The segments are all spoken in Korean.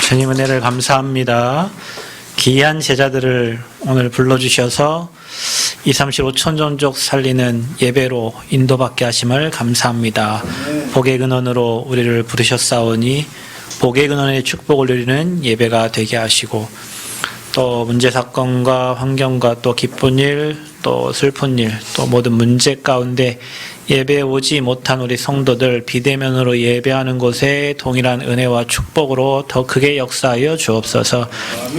주님 은혜를 감사합니다. 귀한 제자들을 오늘 불러주셔서 237 5천종족 살리는 예배로 인도받게 하심을 감사합니다. 복의 근원으로 우리를 부르셨사오니 복의 근원의 축복을 누리는 예배가 되게 하시고, 또 문제 사건과 환경과 또 기쁜 일, 또 슬픈 일, 또 모든 문제 가운데 예배에 오지 못한 우리 성도들 비대면으로 예배하는 곳에 동일한 은혜와 축복으로 더 크게 역사하여 주옵소서.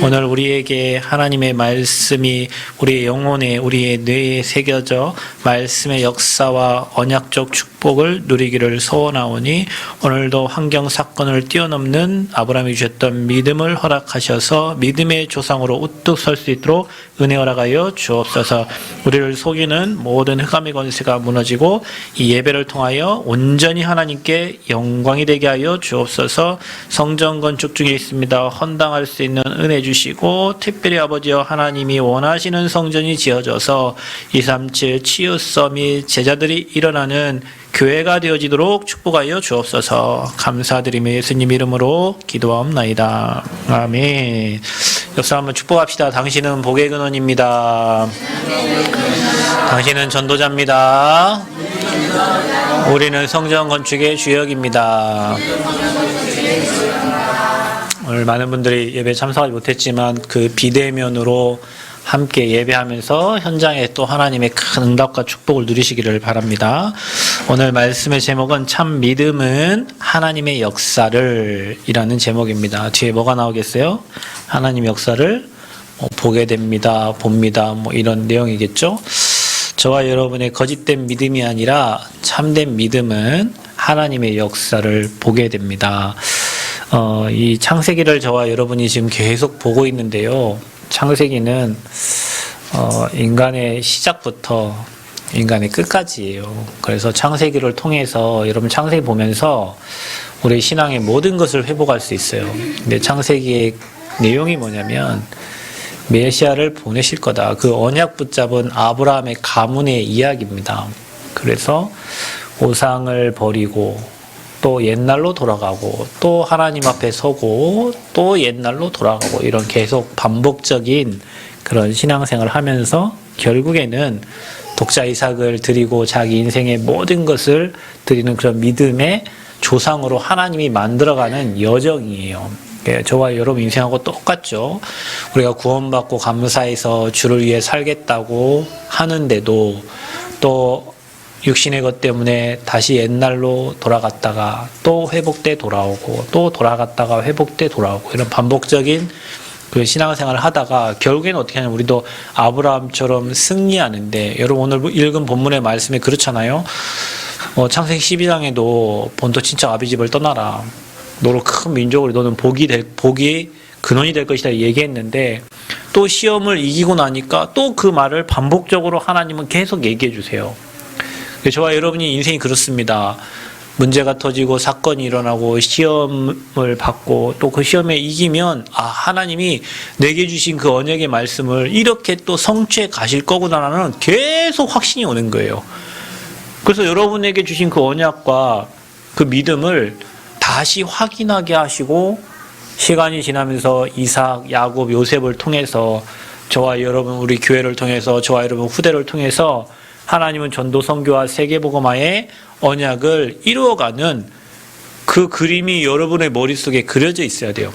오늘 우리에게 하나님의 말씀이 우리의 영혼에, 우리의 뇌에 새겨져 말씀의 역사와 언약적 축복을 누리기를 소원하오니, 오늘도 환경 사건을 뛰어넘는 아브라함이 주셨던 믿음을 허락하셔서 믿음의 조상으로 우뚝 설 수 있도록 은혜 허락하여 주옵소서. 우리를 속이는 모든 흑암의 권세가 무너지고 이 예배를 통하여 온전히 하나님께 영광이 되게 하여 주옵소서. 성전 건축 중에 있습니다. 헌당할 수 있는 은혜 주시고, 특별히 아버지여 하나님이 원하시는 성전이 지어져서 237 치유서 및 제자들이 일어나는 교회가 되어지도록 축복하여 주옵소서. 감사드리며 예수님 이름으로 기도하옵나이다. 아멘. 역사 한번 축복합시다. 당신은 복의 근원입니다. 당신은 전도자입니다. 우리는 성전 건축의 주역입니다. 오늘 많은 분들이 예배에 참석하지 못했지만 그 비대면으로 함께 예배하면서 현장에 또 하나님의 큰 응답과 축복을 누리시기를 바랍니다. 오늘 말씀의 제목은 참 믿음은 하나님의 역사를 이라는 제목입니다. 뒤에 뭐가 나오겠어요? 하나님 역사를 보게 됩니다, 봅니다, 이런 내용이겠죠. 저와 여러분의 거짓된 믿음이 아니라 참된 믿음은 하나님의 역사를 보게 됩니다. 이 창세기를 저와 여러분이 지금 계속 보고 있는데요. 창세기는 인간의 시작부터 인간의 끝까지예요. 그래서 창세기를 통해서 여러분 창세기 보면서 우리 신앙의 모든 것을 회복할 수 있어요. 근데 창세기의 내용이 뭐냐면 메시아를 보내실 거다. 그 언약 붙잡은 아브라함의 가문의 이야기입니다. 그래서 우상을 버리고 또 옛날로 돌아가고 또 하나님 앞에 서고 또 옛날로 돌아가고, 이런 계속 반복적인 그런 신앙생활을 하면서 결국에는 독자 이삭을 드리고 자기 인생의 모든 것을 드리는 그런 믿음의 조상으로 하나님이 만들어가는 여정이에요. 저와 여러분 인생하고 똑같죠. 우리가 구원받고 감사해서 주를 위해 살겠다고 하는데도 또 육신의 것 때문에 다시 옛날로 돌아갔다가 또 회복돼 돌아오고 또 돌아갔다가 회복돼 돌아오고, 이런 반복적인 그 신앙생활을 하다가 결국에는 어떻게 하냐면 우리도 아브라함처럼 승리하는데, 여러분 오늘 읽은 본문의 말씀에 그렇잖아요. 창세기 12장에도 본토 친척 아비집을 떠나라, 너로 큰 민족으로 너는 복이 근원이 될 것이다 얘기했는데, 또 시험을 이기고 나니까 또 그 말을 반복적으로 하나님은 계속 얘기해 주세요. 저와 여러분이 인생이 그렇습니다. 문제가 터지고 사건이 일어나고 시험을 받고 또 그 시험에 이기면 하나님이 내게 주신 그 언약의 말씀을 이렇게 또 성취해 가실 거구나라는 계속 확신이 오는 거예요. 그래서 여러분에게 주신 그 언약과 그 믿음을 다시 확인하게 하시고, 시간이 지나면서 이삭, 야곱, 요셉을 통해서 저와 여러분, 우리 교회를 통해서 저와 여러분 후대를 통해서 하나님은 전도 선교와 세계복음화의 언약을 이루어가는 그 그림이 여러분의 머릿속에 그려져 있어야 돼요.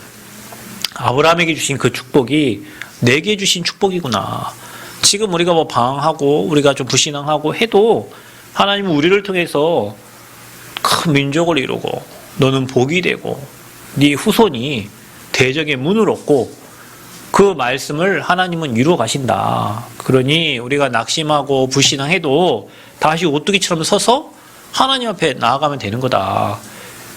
아브라함에게 주신 그 축복이 내게 주신 축복이구나. 지금 우리가 방황하고 우리가 좀 불신앙하고 해도 하나님은 우리를 통해서 큰 민족을 이루고 너는 복이 되고 네 후손이 대적의 문을 얻고, 그 말씀을 하나님은 이루어 가신다. 그러니 우리가 낙심하고 불신앙해도 다시 오뚜기처럼 서서 하나님 앞에 나아가면 되는 거다.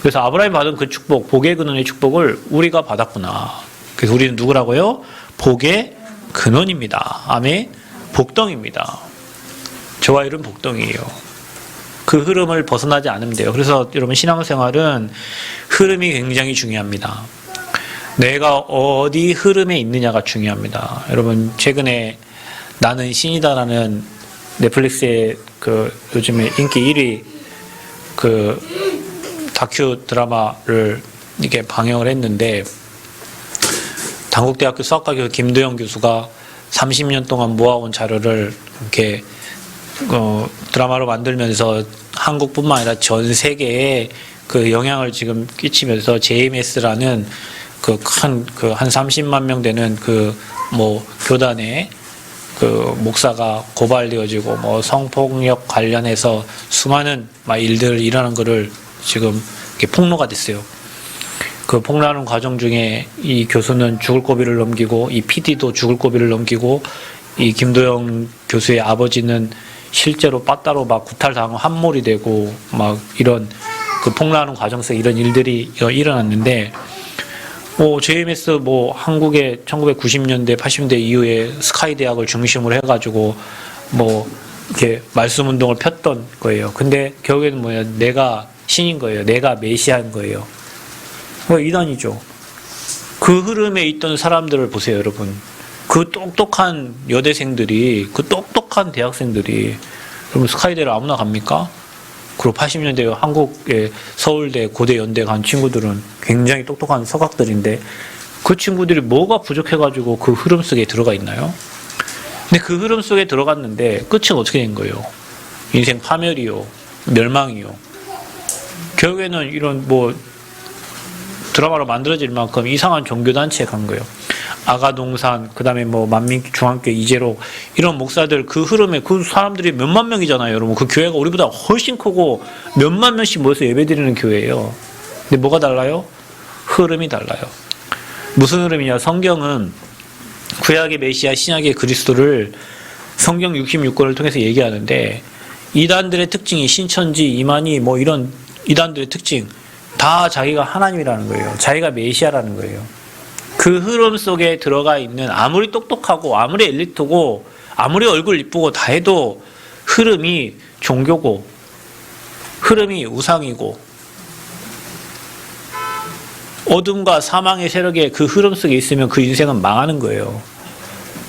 그래서 아브라함이 받은 그 축복, 복의 근원의 축복을 우리가 받았구나. 그래서 우리는 누구라고요? 복의 근원입니다. 아멘. 복덩입니다. 저와 여러분 복덩이에요. 그 흐름을 벗어나지 않으면 돼요. 그래서 여러분 신앙생활은 흐름이 굉장히 중요합니다. 내가 어디 흐름에 있느냐가 중요합니다. 여러분 최근에 나는 신이다라는 넷플릭스의 그 요즘에 인기 1위 그 다큐 드라마를 이게 방영을 했는데, 단국대학교 수학과 교수 김도영 교수가 30년 동안 모아온 자료를 이렇게 드라마로 만들면서 한국뿐만 아니라 전 세계에 그 영향을 지금 끼치면서 JMS라는 그 한 30만 명 되는 교단의 목사가 고발되어지고 성폭력 관련해서 수많은 일들 일어난 거를 지금 이렇게 폭로가 됐어요. 그 폭로하는 과정 중에 이 교수는 죽을 고비를 넘기고 이 PD도 죽을 고비를 넘기고 이 김도영 교수의 아버지는 실제로 빠따로 구탈당하고 함몰이 되고 이런 그 폭로하는 과정 속에 이런 일들이 일어났는데 JMS 한국의 1990년대 80년대 이후에 스카이 대학을 중심으로 해가지고 이렇게 말씀 운동을 폈던 거예요. 근데 결국에는 뭐야? 내가 신인 거예요. 내가 메시아인 거예요. 이단이죠. 그 흐름에 있던 사람들을 보세요, 여러분. 그 똑똑한 여대생들이, 그 똑똑한 대학생들이, 여러분 스카이대를 아무나 갑니까? 그리고 80년대 한국의 서울대, 고대, 연대 간 친구들은 굉장히 똑똑한 서각들인데 그 친구들이 뭐가 부족해가지고 그 흐름 속에 들어가 있나요? 근데 그 흐름 속에 들어갔는데 끝이 어떻게 된 거예요? 인생 파멸이요, 멸망이요. 결국에는 이런 드라마로 만들어질 만큼 이상한 종교단체에 간 거예요. 아가동산, 그 다음에 만민기 중앙교회 이재록, 이런 목사들 그 흐름에 그 사람들이 몇만 명이잖아요, 여러분. 그 교회가 우리보다 훨씬 크고 몇만 명씩 모여서 예배드리는 교회예요. 근데 뭐가 달라요? 흐름이 달라요. 무슨 흐름이냐? 성경은 구약의 메시아, 신약의 그리스도를 성경 66권을 통해서 얘기하는데 이단들의 특징이 신천지, 이만희 이런 이단들의 특징 다 자기가 하나님이라는 거예요. 자기가 메시아라는 거예요. 그 흐름 속에 들어가 있는 아무리 똑똑하고 아무리 엘리트고 아무리 얼굴 이쁘고 다 해도 흐름이 종교고 흐름이 우상이고 어둠과 사망의 세력의 그 흐름 속에 있으면 그 인생은 망하는 거예요.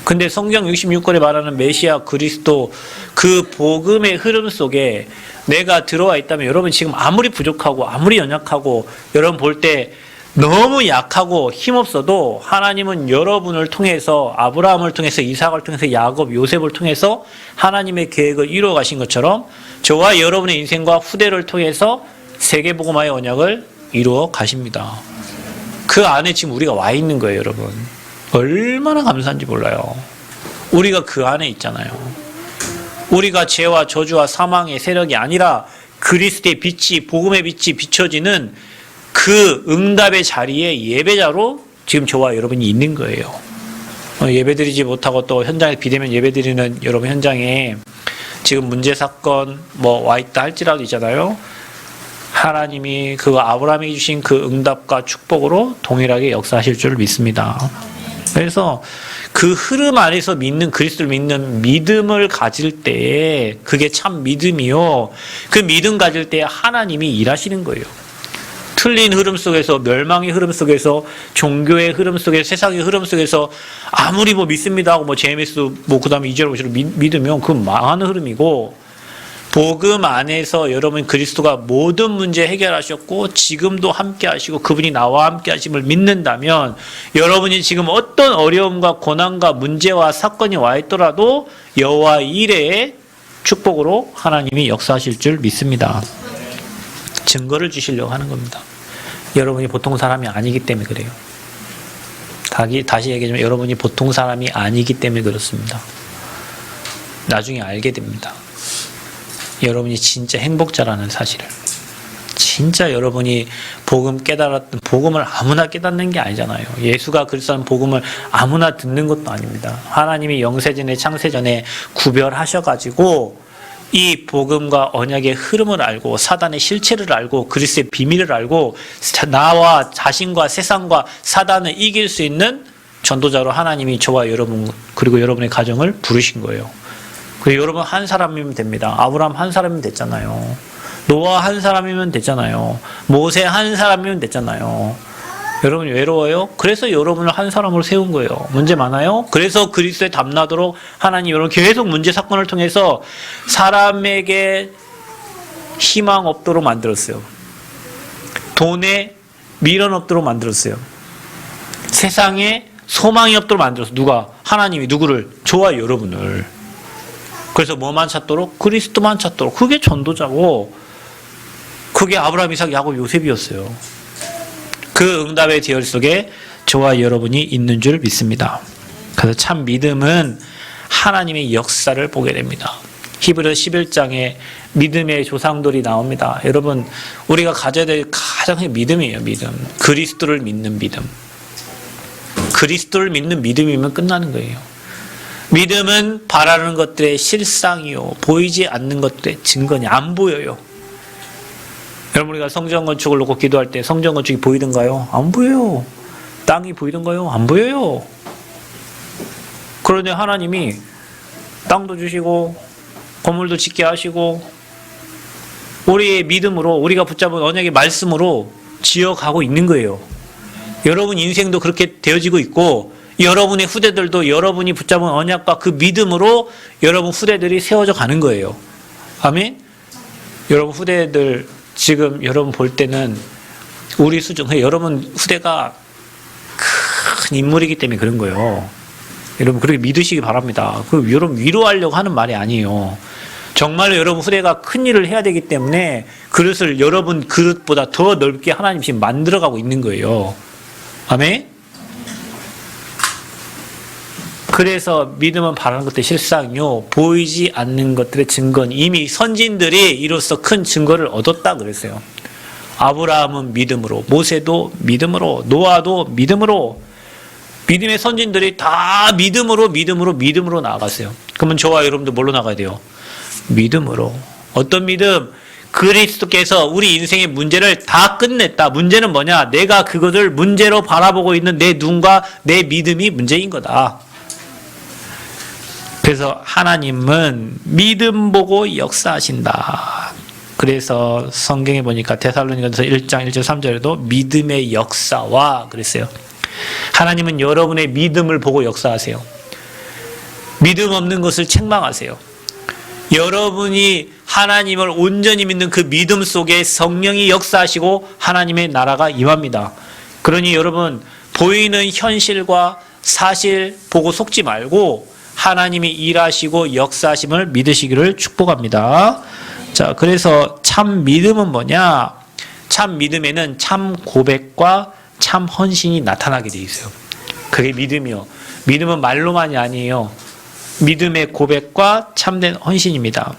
근데 성경 66권에 말하는 메시아 그리스도 그 복음의 흐름 속에 내가 들어와 있다면 여러분 지금 아무리 부족하고 아무리 연약하고 여러분 볼 때 너무 약하고 힘없어도 하나님은 여러분을 통해서 아브라함을 통해서 이삭을 통해서 야곱, 요셉을 통해서 하나님의 계획을 이루어 가신 것처럼 저와 여러분의 인생과 후대를 통해서 세계복음화의 언약을 이루어 가십니다. 그 안에 지금 우리가 와 있는 거예요, 여러분. 얼마나 감사한지 몰라요. 우리가 그 안에 있잖아요. 우리가 죄와 저주와 사망의 세력이 아니라 그리스도의 빛이, 복음의 빛이 비춰지는 그 응답의 자리에 예배자로 지금 저와 여러분이 있는 거예요. 예배드리지 못하고 또 현장에 비대면 예배드리는 여러분 현장에 지금 문제 사건 와 있다 할지라도 있잖아요. 하나님이 그 아브라함이 주신 그 응답과 축복으로 동일하게 역사하실 줄 믿습니다. 그래서 그 흐름 안에서 믿는 그리스도를 믿는 믿음을 가질 때에 그게 참 믿음이요. 그 믿음 가질 때에 하나님이 일하시는 거예요. 틀린 흐름 속에서 멸망의 흐름 속에서 종교의 흐름 속에서 세상의 흐름 속에서 아무리 믿습니다 하고 JMS 그다음에 이재로 믿으면 그건 망하는 흐름이고 복음 안에서 여러분 그리스도가 모든 문제 해결하셨고 지금도 함께 하시고 그분이 나와 함께 하심을 믿는다면 여러분이 지금 어떤 어려움과 고난과 문제와 사건이 와 있더라도 여호와 이레의 축복으로 하나님이 역사하실 줄 믿습니다. 증거를 주시려고 하는 겁니다. 여러분이 보통 사람이 아니기 때문에 그래요. 다시 얘기하자면 여러분이 보통 사람이 아니기 때문에 그렇습니다. 나중에 알게 됩니다. 여러분이 진짜 행복자라는 사실을. 진짜 여러분이 복음을 아무나 깨닫는 게 아니잖아요. 예수가 그리스도라는 복음을 아무나 듣는 것도 아닙니다. 하나님이 영세전에 창세전에 구별하셔가지고 이 복음과 언약의 흐름을 알고 사단의 실체를 알고 그리스도의 비밀을 알고 나와 자신과 세상과 사단을 이길 수 있는 전도자로 하나님이 저와 여러분 그리고 여러분의 가정을 부르신 거예요. 그리고 여러분 한 사람이면 됩니다. 아브라함 한 사람이면 됐잖아요. 노아 한 사람이면 됐잖아요. 모세 한 사람이면 됐잖아요. 여러분 외로워요? 그래서 여러분을 한 사람으로 세운 거예요. 문제 많아요? 그래서 그리스도에 담나도록 하나님 여러분 계속 문제 사건을 통해서 사람에게 희망 없도록 만들었어요. 돈에 미련 없도록 만들었어요. 세상에 소망이 없도록 만들어서 누가? 하나님이 누구를? 저와 여러분을. 그래서 뭐만 찾도록? 그리스도만 찾도록. 그게 전도자고 그게 아브라함, 이삭, 야곱, 요셉이었어요. 그 응답의 대열 속에 저와 여러분이 있는 줄 믿습니다. 그래서 참 믿음은 하나님의 역사를 보게 됩니다. 히브리 11장에 믿음의 조상들이 나옵니다. 여러분, 우리가 가져야 될 가장 큰 믿음이에요. 믿음. 그리스도를 믿는 믿음. 그리스도를 믿는 믿음이면 끝나는 거예요. 믿음은 바라는 것들의 실상이요, 보이지 않는 것들의 증거니. 안 보여요. 여러분, 우리가 성전 건축을 놓고 기도할 때 성전 건축이 보이던가요? 안 보여요. 땅이 보이던가요? 안 보여요. 그런데 하나님이 땅도 주시고 건물도 짓게 하시고 우리의 믿음으로, 우리가 붙잡은 언약의 말씀으로 지어가고 있는 거예요. 여러분 인생도 그렇게 되어지고 있고 여러분의 후대들도 여러분이 붙잡은 언약과 그 믿음으로 여러분 후대들이 세워져 가는 거예요. 아멘? 여러분 후대들 지금 여러분 볼 때는 우리 수준, 여러분 후대가 큰 인물이기 때문에 그런 거예요. 여러분 그렇게 믿으시기 바랍니다. 그 여러분 위로하려고 하는 말이 아니에요. 정말로 여러분 후대가 큰 일을 해야 되기 때문에 그릇을 여러분 그릇보다 더 넓게 하나님 지금 만들어가고 있는 거예요. 아멘? 그래서 믿음은 바라는 것들의 실상이요, 보이지 않는 것들의 증거는 이미 선진들이 이로써 큰 증거를 얻었다 그랬어요. 아브라함은 믿음으로, 모세도 믿음으로, 노아도 믿음으로, 믿음의 선진들이 다 믿음으로 나아갔어요. 그러면 저와 여러분도 뭘로 나가야 돼요? 믿음으로. 어떤 믿음? 그리스도께서 우리 인생의 문제를 다 끝냈다. 문제는 뭐냐? 내가 그것을 문제로 바라보고 있는 내 눈과 내 믿음이 문제인 거다. 그래서 하나님은 믿음 보고 역사하신다. 그래서 성경에 보니까 데살로니가서 1장 1절 3절에도 믿음의 역사와 그랬어요. 하나님은 여러분의 믿음을 보고 역사하세요. 믿음 없는 것을 책망하세요. 여러분이 하나님을 온전히 믿는 그 믿음 속에 성령이 역사하시고 하나님의 나라가 임합니다. 그러니 여러분 보이는 현실과 사실 보고 속지 말고 하나님이 일하시고 역사하심을 믿으시기를 축복합니다. 자, 그래서 참 믿음은 뭐냐? 참 믿음에는 참 고백과 참 헌신이 나타나게 돼 있어요. 그게 믿음이요. 믿음은 말로만이 아니에요. 믿음의 고백과 참된 헌신입니다.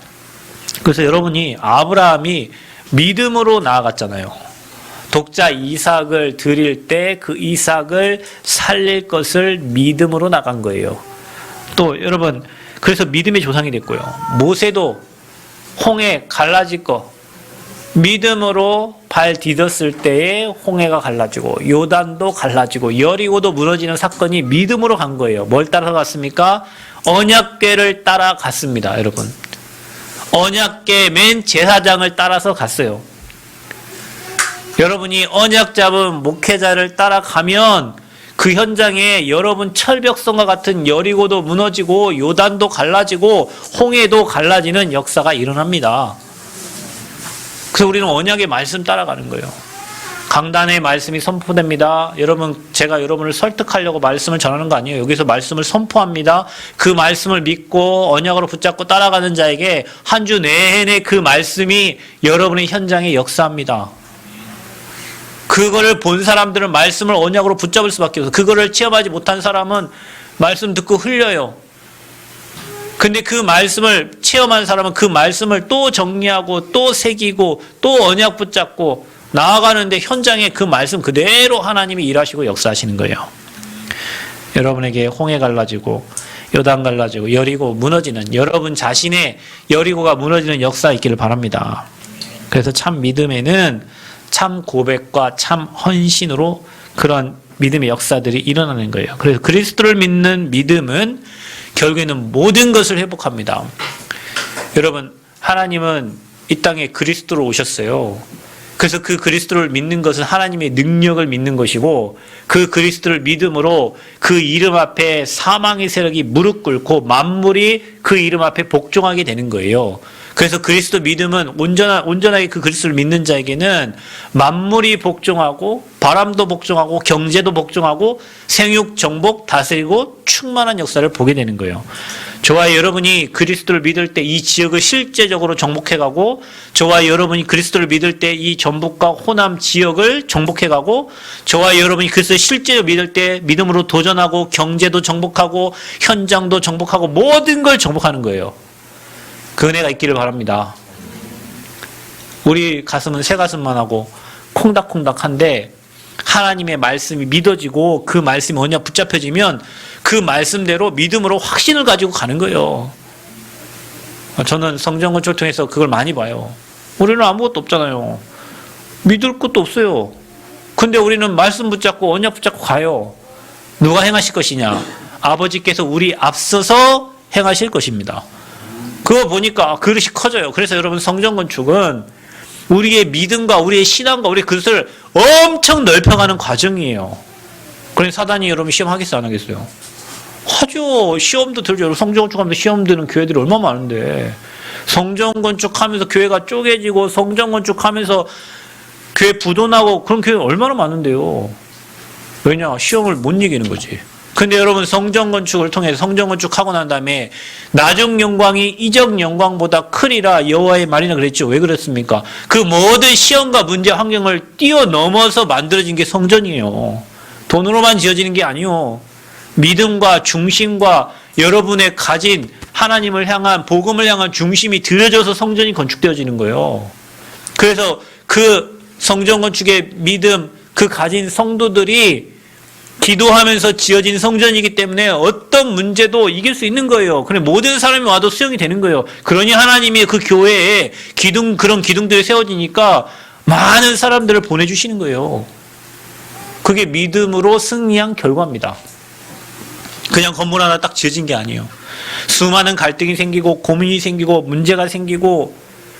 그래서 여러분이 아브라함이 믿음으로 나아갔잖아요. 독자 이삭을 드릴 때 그 이삭을 살릴 것을 믿음으로 나간 거예요. 또 여러분 그래서 믿음의 조상이 됐고요. 모세도 홍해 갈라질 거 믿음으로 발 디뎠을 때에 홍해가 갈라지고 요단도 갈라지고 여리고도 무너지는 사건이 믿음으로 간 거예요. 뭘 따라서 갔습니까? 언약궤를 따라갔습니다. 여러분 언약궤 맨 제사장을 따라서 갔어요. 여러분이 언약 잡은 목회자를 따라가면 그 현장에 여러분 철벽성과 같은 여리고도 무너지고 요단도 갈라지고 홍해도 갈라지는 역사가 일어납니다. 그래서 우리는 언약의 말씀 따라가는 거예요. 강단의 말씀이 선포됩니다. 여러분 제가 여러분을 설득하려고 말씀을 전하는 거 아니에요. 여기서 말씀을 선포합니다. 그 말씀을 믿고 언약으로 붙잡고 따라가는 자에게 한 주 내내 그 말씀이 여러분의 현장에 역사합니다. 그거를 본 사람들은 말씀을 언약으로 붙잡을 수밖에 없어요. 그거를 체험하지 못한 사람은 말씀 듣고 흘려요. 근데 그 말씀을 체험한 사람은 그 말씀을 또 정리하고 또 새기고 또 언약 붙잡고 나아가는데 현장에 그 말씀 그대로 하나님이 일하시고 역사하시는 거예요. 여러분에게 홍해 갈라지고 요단 갈라지고 여리고 무너지는 여러분 자신의 여리고가 무너지는 역사 있기를 바랍니다. 그래서 참 믿음에는 참 고백과 참 헌신으로 그런 믿음의 역사들이 일어나는 거예요. 그래서 그리스도를 믿는 믿음은 결국에는 모든 것을 회복합니다. 여러분 하나님은 이 땅에 그리스도로 오셨어요. 그래서 그 그리스도를 믿는 것은 하나님의 능력을 믿는 것이고 그 그리스도를 믿음으로 그 이름 앞에 사망의 세력이 무릎 꿇고 만물이 그 이름 앞에 복종하게 되는 거예요. 그래서 그리스도 믿음은 온전하게 그 그리스도를 믿는 자에게는 만물이 복종하고 바람도 복종하고 경제도 복종하고 생육, 정복, 다스리고 충만한 역사를 보게 되는 거예요. 저와 여러분이 그리스도를 믿을 때 이 지역을 실제적으로 정복해가고 저와 여러분이 그리스도를 믿을 때 이 전북과 호남 지역을 정복해가고 저와 여러분이 그리스도를 실제로 믿을 때 믿음으로 도전하고 경제도 정복하고 현장도 정복하고 모든 걸 정복하는 거예요. 그 은혜가 있기를 바랍니다. 우리 가슴은 새 가슴만 하고 콩닥콩닥한데 하나님의 말씀이 믿어지고 그 말씀이 언약 붙잡혀지면 그 말씀대로 믿음으로 확신을 가지고 가는 거예요. 저는 성전건축을 통해서 그걸 많이 봐요. 우리는 아무것도 없잖아요. 믿을 것도 없어요. 근데 우리는 말씀 붙잡고 언약 붙잡고 가요. 누가 행하실 것이냐? 아버지께서 우리 앞서서 행하실 것입니다. 그거 보니까 그릇이 커져요. 그래서 여러분 성전건축은 우리의 믿음과 우리의 신앙과 우리의 그릇을 엄청 넓혀가는 과정이에요. 그러니 사단이 여러분 시험하겠어요? 안 하겠어요? 하죠. 시험도 들죠. 여러분 성전건축하면서 시험 드는 교회들이 얼마나 많은데 성전건축하면서 교회가 쪼개지고 성전건축하면서 교회 부도나고 그런 교회 얼마나 많은데요. 왜냐? 시험을 못 이기는 거지. 근데 여러분 성전건축을 통해서 성전건축하고 난 다음에 나중 영광이 이적 영광보다 크리라 여호와의 말이나 그랬죠. 왜 그랬습니까? 그 모든 시험과 문제 환경을 뛰어넘어서 만들어진 게 성전이에요. 돈으로만 지어지는 게 아니요. 믿음과 중심과 여러분의 가진 하나님을 향한 복음을 향한 중심이 들여져서 성전이 건축되어지는 거예요. 그래서 그 성전 건축의 믿음, 그 가진 성도들이 기도하면서 지어진 성전이기 때문에 어떤 문제도 이길 수 있는 거예요. 그래 모든 사람이 와도 수용이 되는 거예요. 그러니 하나님이 그 교회에 그런 기둥들이 세워지니까 많은 사람들을 보내주시는 거예요. 그게 믿음으로 승리한 결과입니다. 그냥 건물 하나 딱 지어진 게 아니에요. 수많은 갈등이 생기고 고민이 생기고 문제가 생기고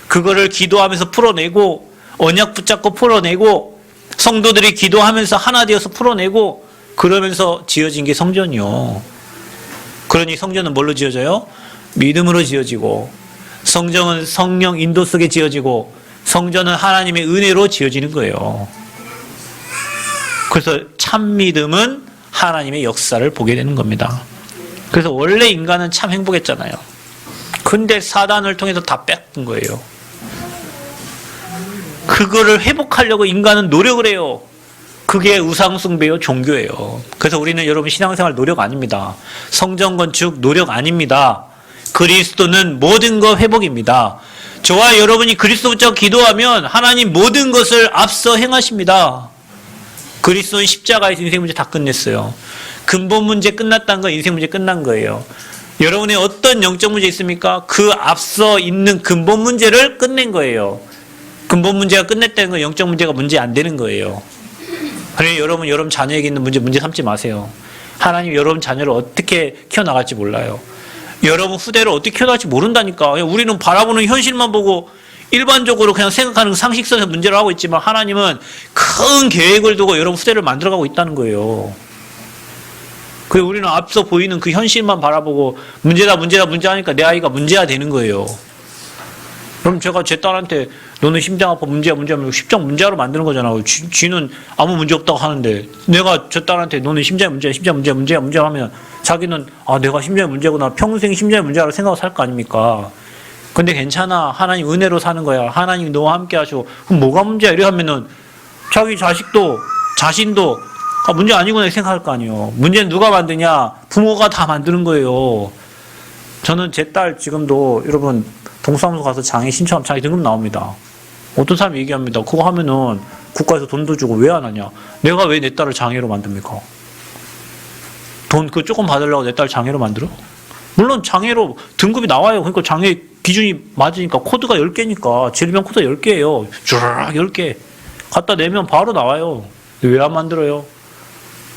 그거를 기도하면서 풀어내고 언약 붙잡고 풀어내고 성도들이 기도하면서 하나 되어서 풀어내고 그러면서 지어진 게 성전이요. 그러니 성전은 뭘로 지어져요? 믿음으로 지어지고 성전은 성령 인도 속에 지어지고 성전은 하나님의 은혜로 지어지는 거예요. 그래서 참 믿음은 하나님의 역사를 보게 되는 겁니다. 그래서 원래 인간은 참 행복했잖아요. 근데 사단을 통해서 다 뺏은 거예요. 그거를 회복하려고 인간은 노력을 해요. 그게 우상숭배요, 종교예요. 그래서 우리는 여러분 신앙생활 노력 아닙니다. 성전 건축 노력 아닙니다. 그리스도는 모든 것 회복입니다. 저와 여러분이 그리스도 붙잡고 기도하면 하나님 모든 것을 앞서 행하십니다. 그리스도는 십자가에서 인생 문제 다 끝냈어요. 근본 문제 끝났다는 건 인생 문제 끝난 거예요. 여러분의 어떤 영적 문제 있습니까? 그 앞서 있는 근본 문제를 끝낸 거예요. 근본 문제가 끝냈다는 건 영적 문제가 문제 안 되는 거예요. 그래서 여러분 자녀에게 있는 문제 삼지 마세요. 하나님 여러분 자녀를 어떻게 키워나갈지 몰라요. 여러분 후대를 어떻게 키워나갈지 모른다니까. 우리는 바라보는 현실만 보고 일반적으로 그냥 생각하는 상식선에서 문제를 하고 있지만 하나님은 큰 계획을 두고 여러분 후대를 만들어가고 있다는 거예요. 그래서 우리는 앞서 보이는 그 현실만 바라보고 문제다 하니까 내 아이가 문제가 되는 거예요. 그럼 제가 제 딸한테 너는 심장 아파 문제야 하면 십장 문제로 만드는 거잖아요. 쥐는 아무 문제 없다고 하는데 내가 저 딸한테 너는 심장이 문제야 하면 자기는 내가 심장이 문제구나 평생 심장이 문제라고 생각하고 살 거 아닙니까? 근데 괜찮아. 하나님 은혜로 사는 거야. 하나님이 너와 함께 하시고 그럼 뭐가 문제야? 이래 하면은 자기 자신도 문제 아니구나 생각할 거 아니에요. 문제는 누가 만드냐? 부모가 다 만드는 거예요. 저는 제 딸 지금도 여러분 동사무소 가서 장애 신청하면 장애 등급 나옵니다. 어떤 사람이 얘기합니다. 그거 하면은 국가에서 돈도 주고 왜 안 하냐? 내가 왜 내 딸을 장애로 만듭니까? 돈 그거 조금 받으려고 내 딸 장애로 만들어? 물론 장애로 등급이 나와요. 그러니까 장애 기준이 맞으니까 코드가 10개니까 질병 코드가 10개예요. 쫙 10개. 갖다 내면 바로 나와요. 왜 안 만들어요?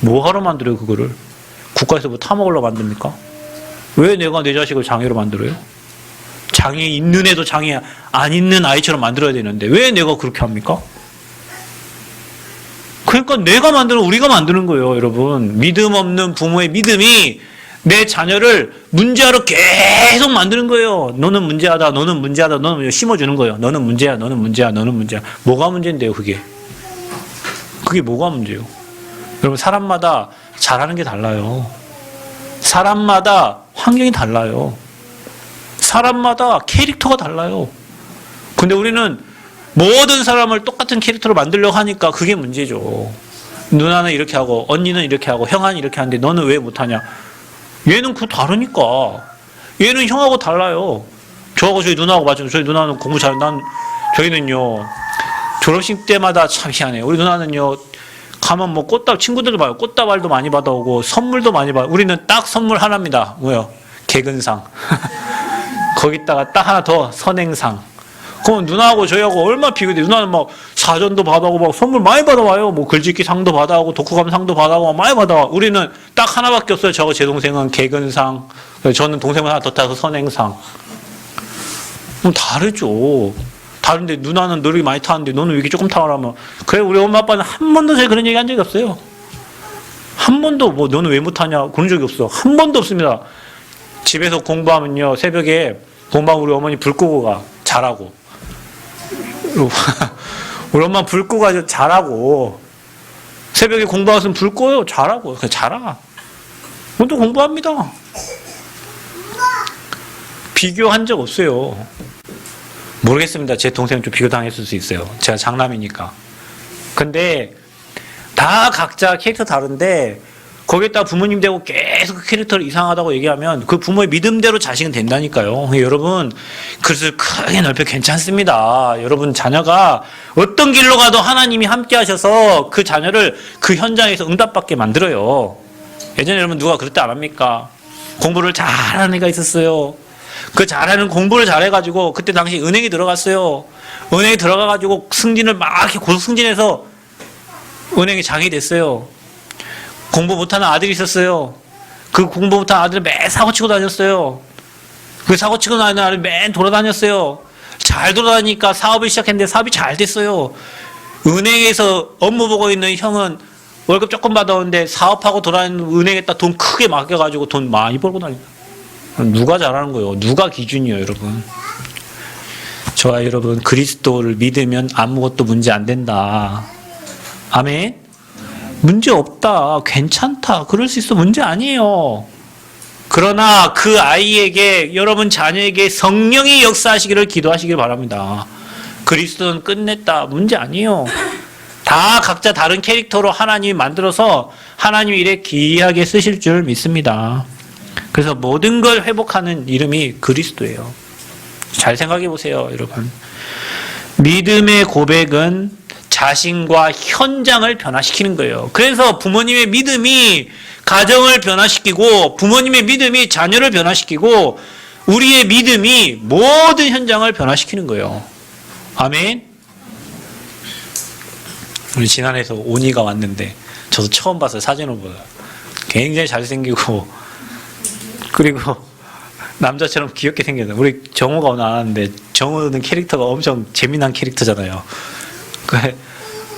뭐 하러 만들어요 그거를? 국가에서 뭐 타먹으려고 만듭니까? 왜 내가 내 자식을 장애로 만들어요? 장애 있는 애도 장애 안 있는 아이처럼 만들어야 되는데 왜 내가 그렇게 합니까? 그러니까 우리가 만드는 거예요 여러분. 믿음 없는 부모의 믿음이 내 자녀를 문제아로 계속 만드는 거예요. 너는 문제하다, 너는 문제하다, 너는 문제 심어주는 거예요. 너는 문제야, 너는 문제야, 너는 문제야. 뭐가 문제인데요, 그게? 그게 뭐가 문제예요? 여러분, 사람마다 잘하는 게 달라요. 사람마다 환경이 달라요. 사람마다 캐릭터가 달라요. 근데 우리는 모든 사람을 똑같은 캐릭터로 만들려고 하니까 그게 문제죠. 누나는 이렇게 하고, 언니는 이렇게 하고, 형아는 이렇게 하는데 너는 왜 못하냐? 얘는 그거 다르니까. 얘는 형하고 달라요. 저하고 저희 누나하고 맞죠. 저희 누나는 공부 잘, 저희는요, 졸업식 때마다 참 희한해요. 우리 누나는요, 가면 뭐 꽃다발, 친구들도 봐요. 꽃다발도 많이 받아오고, 선물도 많이 받아. 우리는 딱 선물 하나입니다. 뭐요? 개근상. 거기다가 딱 하나 더, 선행상. 그럼 누나하고 저희하고 얼마나 비교돼. 누나는 막 사전도 받아오고, 막 선물 많이 받아와요. 뭐 글짓기 상도 받아오고, 독후감 상도 받아오고, 많이 받아와. 우리는 딱 하나밖에 없어요. 저거 제 동생은 개근상. 저는 동생을 하나 더 따서 선행상. 그럼 다르죠. 다른데 누나는 노력이 많이 타는데 너는 왜 이렇게 조금 타라면. 그래, 우리 엄마 아빠는 한 번도 저희 그런 얘기 한 적이 없어요. 한 번도 뭐 너는 왜 못하냐 그런 적이 없어. 한 번도 없습니다. 집에서 공부하면요, 새벽에 공부하면 우리 어머니 불 끄고 가. 잘하고. 우리 엄마 불 끄고 가서 잘하고. 새벽에 공부하면 불 꺼요. 잘하고. 그냥 잘하. 또 공부합니다. 비교한 적 없어요. 모르겠습니다. 제 동생은 좀 비교당했을 수 있어요. 제가 장남이니까. 근데 다 각자 캐릭터 다른데 거기에다 부모님 되고 계속 그 캐릭터를 이상하다고 얘기하면 그 부모의 믿음대로 자식은 된다니까요. 여러분, 그릇을 크게 넓혀 괜찮습니다. 여러분, 자녀가 어떤 길로 가도 하나님이 함께 하셔서 그 자녀를 그 현장에서 응답받게 만들어요. 예전에 여러분 누가 그럴 때 안 합니까? 공부를 잘하는 애가 있었어요. 그 잘하는 공부를 잘해가지고 그때 당시 은행에 들어갔어요. 은행에 들어가가지고 승진을 막 이렇게 고속 승진해서 은행에 장이 됐어요. 공부 못하는 아들이 있었어요. 그 공부 못하는 아들은 매일 사고치고 다녔어요. 그 사고치고 다니는 아들이 매일 돌아다녔어요. 잘 돌아다니니까 사업을 시작했는데 사업이 잘 됐어요. 은행에서 업무 보고 있는 형은 월급 조금 받아오는데 사업하고 돌아다니는 은행에다 돈 크게 맡겨가지고 돈 많이 벌고 다닌다. 누가 잘하는 거예요? 누가 기준이에요, 여러분? 저와 여러분, 그리스도를 믿으면 아무것도 문제 안 된다. 아멘? 문제 없다. 괜찮다. 그럴 수 있어. 문제 아니에요. 그러나 그 아이에게, 여러분 자녀에게 성령이 역사하시기를 기도하시길 바랍니다. 그리스도는 끝냈다. 문제 아니에요. 다 각자 다른 캐릭터로 하나님이 만들어서 하나님이 이래 귀하게 쓰실 줄 믿습니다. 그래서 모든 걸 회복하는 이름이 그리스도예요. 잘 생각해 보세요, 여러분. 믿음의 고백은 자신과 현장을 변화시키는 거예요. 그래서 부모님의 믿음이 가정을 변화시키고 부모님의 믿음이 자녀를 변화시키고 우리의 믿음이 모든 현장을 변화시키는 거예요. 아멘. 우리 지난해에서 오니가 왔는데 저도 처음 봤어요. 사진을 보고. 굉장히 잘생기고 그리고 남자처럼 귀엽게 생겼어요. 우리 정우가 오늘 안 왔는데 정우는 캐릭터가 엄청 재미난 캐릭터잖아요.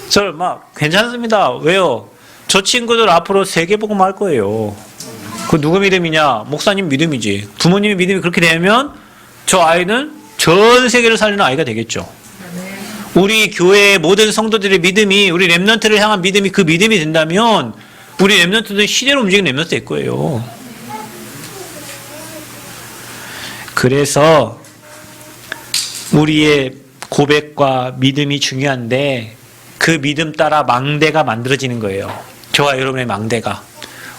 저를 막 괜찮습니다. 왜요? 저 친구들 앞으로 세계복음 할 거예요. 그 누구 믿음이냐? 목사님 믿음이지. 부모님의 믿음이 그렇게 되면 저 아이는 전 세계를 살리는 아이가 되겠죠. 우리 교회의 모든 성도들의 믿음이 우리 렘넌트를 향한 믿음이 그 믿음이 된다면 우리 렘넌트들은 시대로 움직이는 렘넌트 될 거예요. 그래서 우리의 고백과 믿음이 중요한데 그 믿음 따라 망대가 만들어지는 거예요. 저와 여러분의 망대가.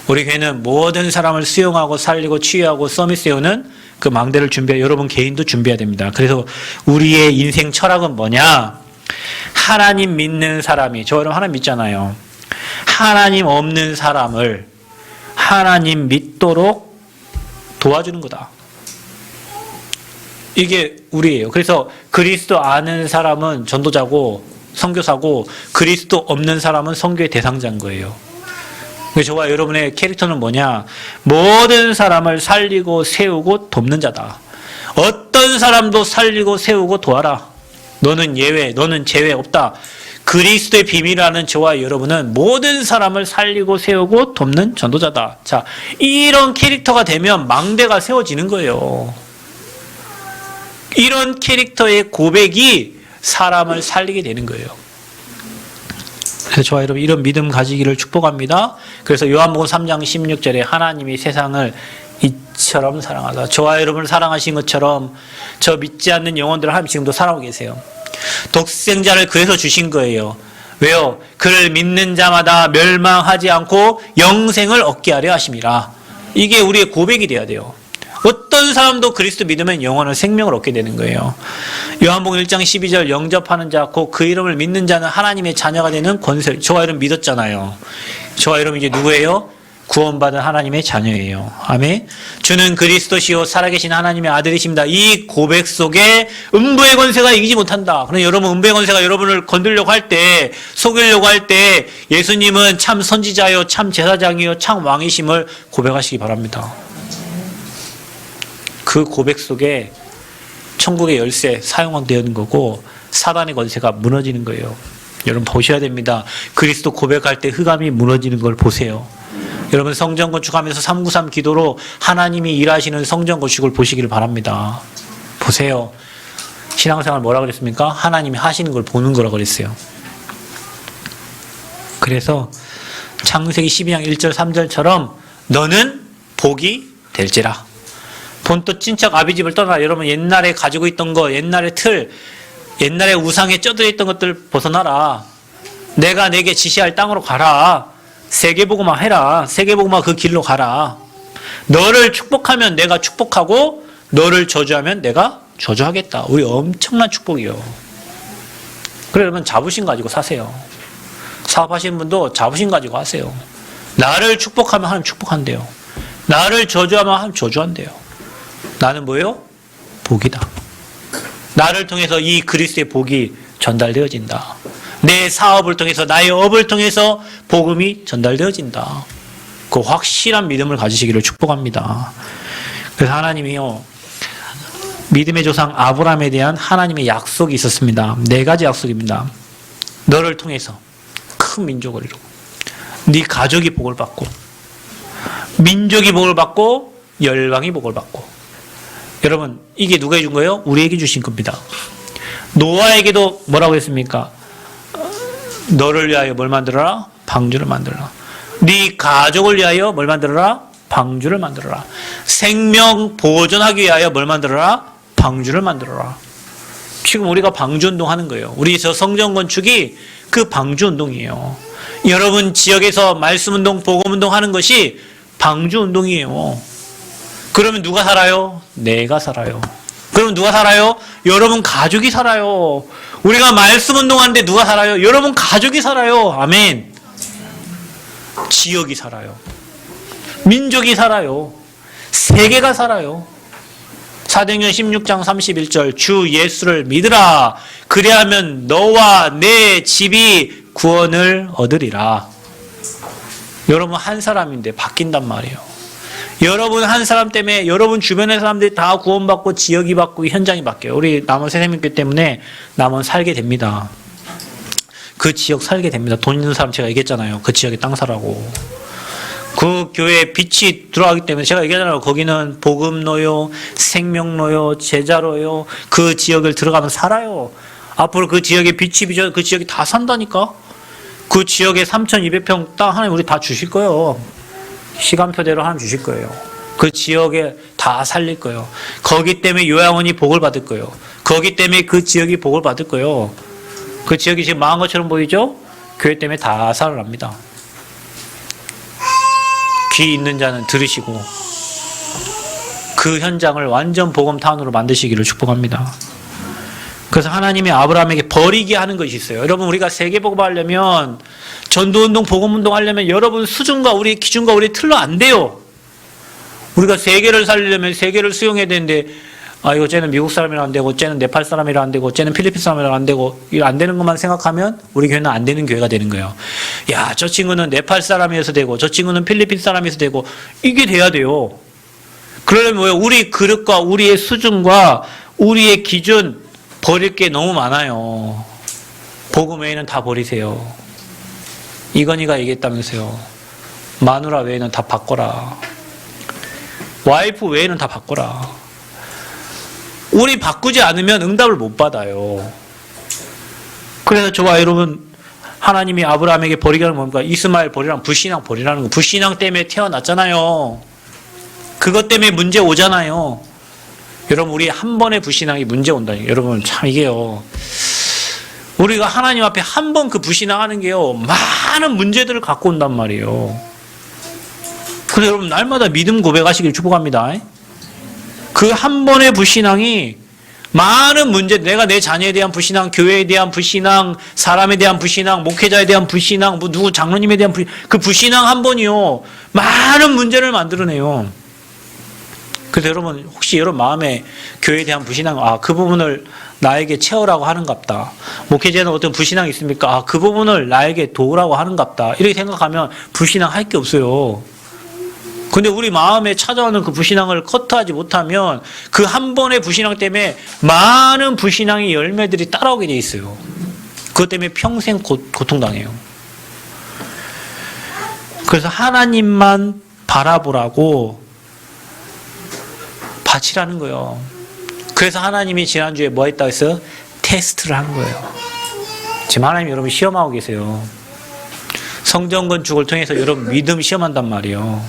우리 교회는 모든 사람을 수용하고 살리고 치유하고 서밋세우는 그 망대를 준비해 여러분 개인도 준비해야 됩니다. 그래서 우리의 인생 철학은 뭐냐? 하나님 믿는 사람이, 저 여러분 하나님 믿잖아요. 하나님 없는 사람을 하나님 믿도록 도와주는 거다. 이게 우리예요. 그래서 그리스도 아는 사람은 전도자고 선교사고 그리스도 없는 사람은 선교의 대상자인 거예요. 저와 여러분의 캐릭터는 뭐냐? 모든 사람을 살리고 세우고 돕는 자다. 어떤 사람도 살리고 세우고 도와라. 너는 예외, 너는 제외 없다. 그리스도의 비밀이라는 저와 여러분은 모든 사람을 살리고 세우고 돕는 전도자다. 자, 이런 캐릭터가 되면 망대가 세워지는 거예요. 이런 캐릭터의 고백이 사람을 살리게 되는 거예요. 그래서 저와 여러분 이런 믿음 가지기를 축복합니다. 그래서 요한복음 3장 16절에 하나님이 세상을 이처럼 사랑하다. 저와 여러분을 사랑하신 것처럼 저 믿지 않는 영혼들을 하나님 지금도 사랑하고 계세요. 독생자를 그래서 주신 거예요. 왜요? 그를 믿는 자마다 멸망하지 않고 영생을 얻게 하려 하심이라. 이게 우리의 고백이 돼야 돼요. 어떤 사람도 그리스도 믿으면 영원한 생명을 얻게 되는 거예요. 요한복음 1장 12절 영접하는 자, 곧 그 이름을 믿는 자는 하나님의 자녀가 되는 권세. 저와 여러분 믿었잖아요. 저와 여러분 이제 누구예요? 구원받은 하나님의 자녀예요. 아멘. 주는 그리스도시요 살아계신 하나님의 아들이십니다. 이 고백 속에 음부의 권세가 이기지 못한다. 그럼 여러분 음부의 권세가 여러분을 건들려고 할 때, 속이려고 할 때 예수님은 참 선지자요, 참 제사장이요, 참 왕이심을 고백하시기 바랍니다. 그 고백 속에 천국의 열쇠 사용되는 거고 사단의 권세가 무너지는 거예요. 여러분 보셔야 됩니다. 그리스도 고백할 때 흑암이 무너지는 걸 보세요. 여러분 성전 건축하면서 393 기도로 하나님이 일하시는 성전 건축을 보시기를 바랍니다. 보세요. 신앙생활 뭐라 그랬습니까? 하나님이 하시는 걸 보는 거라고 그랬어요. 그래서 창세기 12장 1절 3절처럼 너는 복이 될지라. 본토 친척 아비집을 떠나. 여러분 옛날에 가지고 있던 거, 옛날의 틀, 옛날에 우상에 쪄들어 있던 것들 벗어나라. 내가 내게 지시할 땅으로 가라. 세계복음화 해라. 세계복음화 그 길로 가라. 너를 축복하면 내가 축복하고 너를 저주하면 내가 저주하겠다. 우리 엄청난 축복이요. 그래 여러분 자부심 가지고 사세요. 사업하시는 분도 자부심 가지고 하세요. 나를 축복하면 하나님 축복한대요. 나를 저주하면 하나님 저주한대요. 나는 뭐예요? 복이다. 나를 통해서 이 그리스도의 복이 전달되어진다. 내 사업을 통해서 나의 업을 통해서 복음이 전달되어진다. 그 확실한 믿음을 가지시기를 축복합니다. 그래서 하나님이요 믿음의 조상 아브라함에 대한 하나님의 약속이 있었습니다. 4가지 약속입니다. 너를 통해서 큰 민족을 이루고 네 가족이 복을 받고 민족이 복을 받고 열방이 복을 받고. 여러분 이게 누가 해준 거예요? 우리에게 주신 겁니다. 노아에게도 뭐라고 했습니까? 너를 위하여 뭘 만들어라? 방주를 만들어라. 네 가족을 위하여 뭘 만들어라? 방주를 만들어라. 생명 보존하기 위하여 뭘 만들어라? 방주를 만들어라. 지금 우리가 방주운동 하는 거예요. 우리 저 성전 건축이 그 방주운동이에요. 여러분 지역에서 말씀운동, 복음운동 하는 것이 방주운동이에요. 그러면 누가 살아요? 내가 살아요. 그럼 누가 살아요? 여러분 가족이 살아요. 우리가 말씀 운동하는데 누가 살아요? 여러분 가족이 살아요. 아멘. 지역이 살아요. 민족이 살아요. 세계가 살아요. 사도행전 16장 31절 주 예수를 믿으라. 그리하면 너와 내 집이 구원을 얻으리라. 여러분 한 사람인데 바뀐단 말이에요. 여러분 한 사람 때문에 여러분 주변의 사람들이 다 구원받고 지역이 바뀌고 현장이 바뀌어요. 우리 남원 새생명교 때문에 남원 살게 됩니다. 그 지역 살게 됩니다. 돈 있는 사람 제가 얘기했잖아요. 그 지역에 땅 사라고. 그 교회에 빛이 들어가기 때문에 제가 얘기하잖아요. 거기는 복음로요, 생명로요, 제자로요. 그 지역을 들어가면 살아요. 앞으로 그 지역에 빛이 비져 그 지역이 다 산다니까. 그 지역에 3,200평 땅 하나님 우리 다 주실 거예요. 시간표대로 하나님 주실 거예요. 그 지역에 다 살릴 거예요. 거기 때문에 요양원이 복을 받을 거예요. 거기 때문에 그 지역이 복을 받을 거예요. 그 지역이 지금 망한 것처럼 보이죠? 교회 때문에 다 살아납니다. 귀 있는 자는 들으시고 그 현장을 완전 복음타운으로 만드시기를 축복합니다. 그래서 하나님이 아브라함에게 버리게 하는 것이 있어요. 여러분 우리가 세계복음 하려면 전도운동, 복음운동 하려면 여러분 수준과 우리 기준과 우리 틀로 안 돼요. 우리가 세계를 살리려면 세계를 수용해야 되는데 이거 쟤는 미국 사람이라 안 되고 쟤는 네팔 사람이라 안 되고 쟤는 필리핀 사람이라 안 되고 이거 안 되는 것만 생각하면 우리 교회는 안 되는 교회가 되는 거예요. 야, 저 친구는 네팔 사람이어서 되고 저 친구는 필리핀 사람이어서 되고 이게 돼야 돼요. 그러려면 뭐예요? 우리 그릇과 우리의 수준과 우리의 기준 버릴 게 너무 많아요. 복음 외에는 다 버리세요. 이건희가 얘기했다면서요. 마누라 외에는 다 바꿔라. 와이프 외에는 다 바꿔라. 우리 바꾸지 않으면 응답을 못 받아요. 그래서 저와 여러분, 하나님이 아브라함에게 버리라는 뭡니까? 이스마엘 버리라는, 불신앙 버리라는 거. 불신앙 때문에 태어났잖아요. 그것 때문에 문제 오잖아요. 여러분, 우리 한 번의 불신앙이 문제 온다니까요. 여러분, 참 이게요. 우리가 하나님 앞에 한 번 그 불신앙하는 게요, 많은 문제들을 갖고 온단 말이에요. 그래서 여러분, 날마다 믿음 고백하시길 축복합니다. 그 한 번의 불신앙이 많은 문제, 내가 내 자녀에 대한 불신앙, 교회에 대한 불신앙, 사람에 대한 불신앙, 목회자에 대한 불신앙, 뭐 누구 장로님에 대한 불신앙, 그 불신앙 한 번이요, 많은 문제를 만들어내요. 그래서 여러분, 혹시 여러분 마음에 교회에 대한 불신앙, 그 부분을 나에게 채우라고 하는갑다. 목회자는 어떤 불신앙이 있습니까? 그 부분을 나에게 도우라고 하는갑다. 이렇게 생각하면 불신앙 할 게 없어요. 근데 우리 마음에 찾아오는 그 불신앙을 커트하지 못하면 그 한 번의 불신앙 때문에 많은 불신앙의 열매들이 따라오게 돼 있어요. 그것 때문에 평생 고통당해요. 그래서 하나님만 바라보라고 바치라는 거예요. 그래서 하나님이 지난주에 뭐 했다고 했어요? 테스트를 한 거예요. 지금 하나님 여러분 시험하고 계세요. 성전 건축을 통해서 여러분 믿음 시험한단 말이에요.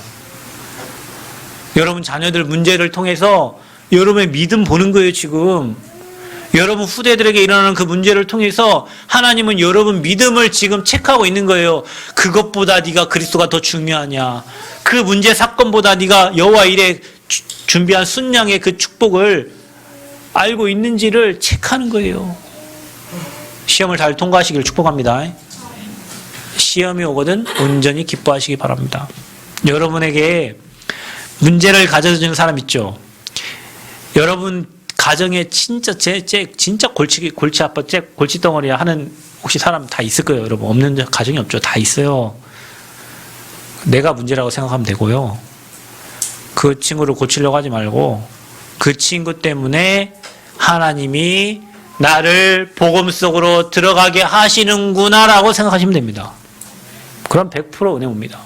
여러분 자녀들 문제를 통해서 여러분의 믿음 보는 거예요, 지금. 여러분 후대들에게 일어나는 그 문제를 통해서 하나님은 여러분 믿음을 지금 체크하고 있는 거예요. 그것보다 네가 그리스도가 더 중요하냐. 그 문제 사건보다 네가 여호와 일에 준비한 순양의 그 축복을 알고 있는지를 체크하는 거예요. 시험을 잘 통과하시길 축복합니다. 시험이 오거든 온전히 기뻐하시기 바랍니다. 여러분에게 문제를 가져주는 사람 있죠? 여러분 가정에 진짜 진짜 골치 아파, 골치덩어리야 하는 혹시 사람 다 있을 거예요, 여러분. 없는 가정이 없죠. 다 있어요. 내가 문제라고 생각하면 되고요. 그 친구를 고치려고 하지 말고 그 친구 때문에 하나님이 나를 복음 속으로 들어가게 하시는구나라고 생각하시면 됩니다. 그럼 100% 은혜 옵니다.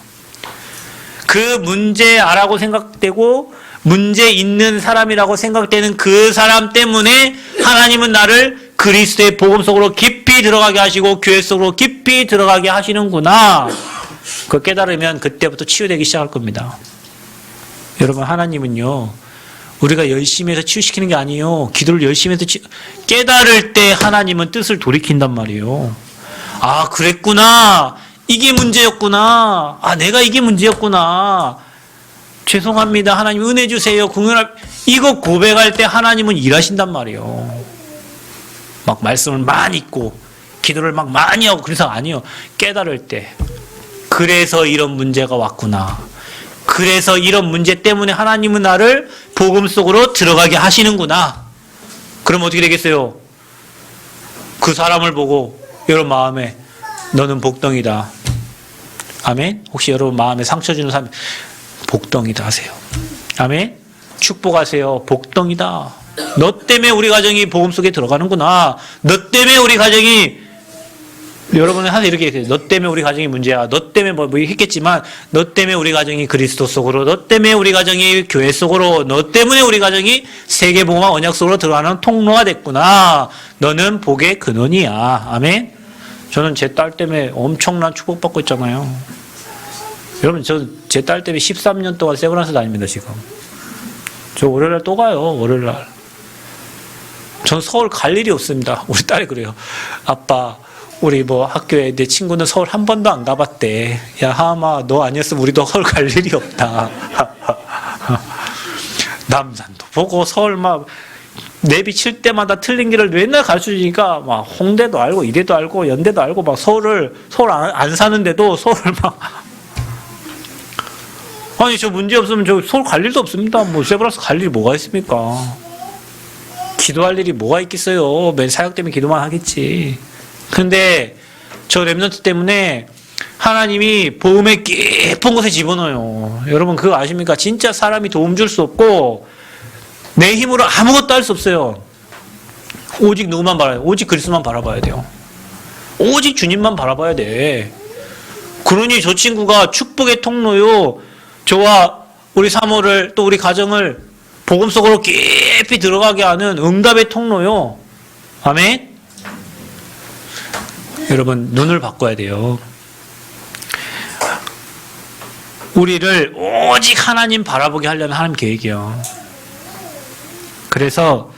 그 문제라고 생각되고 문제 있는 사람이라고 생각되는 그 사람 때문에 하나님은 나를 그리스도의 복음 속으로 깊이 들어가게 하시고 교회 속으로 깊이 들어가게 하시는구나. 그걸 깨달으면 그때부터 치유되기 시작할 겁니다. 여러분 하나님은요, 우리가 열심히 해서 치유시키는 게 아니에요. 기도를 열심히 해서 깨달을 때 하나님은 뜻을 돌이킨단 말이에요. 그랬구나. 이게 문제였구나. 내가 이게 문제였구나. 죄송합니다. 하나님 은혜 주세요. 이거 고백할 때 하나님은 일하신단 말이에요. 막 말씀을 많이 읽고 기도를 막 많이 하고 그래서 아니요. 깨달을 때. 그래서 이런 문제가 왔구나. 그래서 이런 문제 때문에 하나님은 나를 복음 속으로 들어가게 하시는구나. 그럼 어떻게 되겠어요? 그 사람을 보고 여러분 마음에 너는 복덩이다. 아멘? 혹시 여러분 마음에 상처 주는 사람 복덩이다 하세요. 아멘? 축복하세요. 복덩이다. 너 때문에 우리 가정이 복음 속에 들어가는구나. 너 때문에 우리 가정이 여러분은 항상 이렇게 얘기해요. 너 때문에 우리 가정이 문제야. 너 때문에 뭐 했겠지만 너 때문에 우리 가정이 그리스도 속으로, 너 때문에 우리 가정이 교회 속으로, 너 때문에 우리 가정이 세계복음화 언약 속으로 들어가는 통로가 됐구나. 너는 복의 근원이야. 아멘? 저는 제 딸 때문에 엄청난 축복받고 있잖아요. 여러분 제 딸 때문에 13년 동안 세브란스 다닙니다 지금. 저 월요일날 또 가요. 월요일날. 전 서울 갈 일이 없습니다. 우리 딸이 그래요. 아빠 우리 뭐 학교에 내 친구는 서울 한 번도 안 가봤대. 야 하마 너 아니었으면 우리도 서울 갈 일이 없다. 남산도 보고 서울 막 내비 칠 때마다 틀린 길을 맨날 가르쳐주니까 막 홍대도 알고 이대도 알고 연대도 알고 막 서울 안 사는데도 서울을 막 아니 저 문제 없으면 저 서울 갈 일도 없습니다. 뭐 세브란스 갈 일이 뭐가 있습니까? 기도할 일이 뭐가 있겠어요. 맨 사역 때문에 기도만 하겠지. 근데 저 렘넌트 때문에 하나님이 복음의 깊은 곳에 집어넣어요. 여러분 그거 아십니까? 진짜 사람이 도움 줄 수 없고 내 힘으로 아무것도 할 수 없어요. 오직 누구만 바라요? 오직 그리스도만 바라봐야 돼요. 오직 주님만 바라봐야 돼. 그러니 저 친구가 축복의 통로요. 저와 우리 사모를 또 우리 가정을 복음 속으로 깊이 들어가게 하는 응답의 통로요. 아멘. 여러분 눈을 바꿔야 돼요. 우리를 오직 하나님 바라보게 하려는 하나님 계획이요. 그래서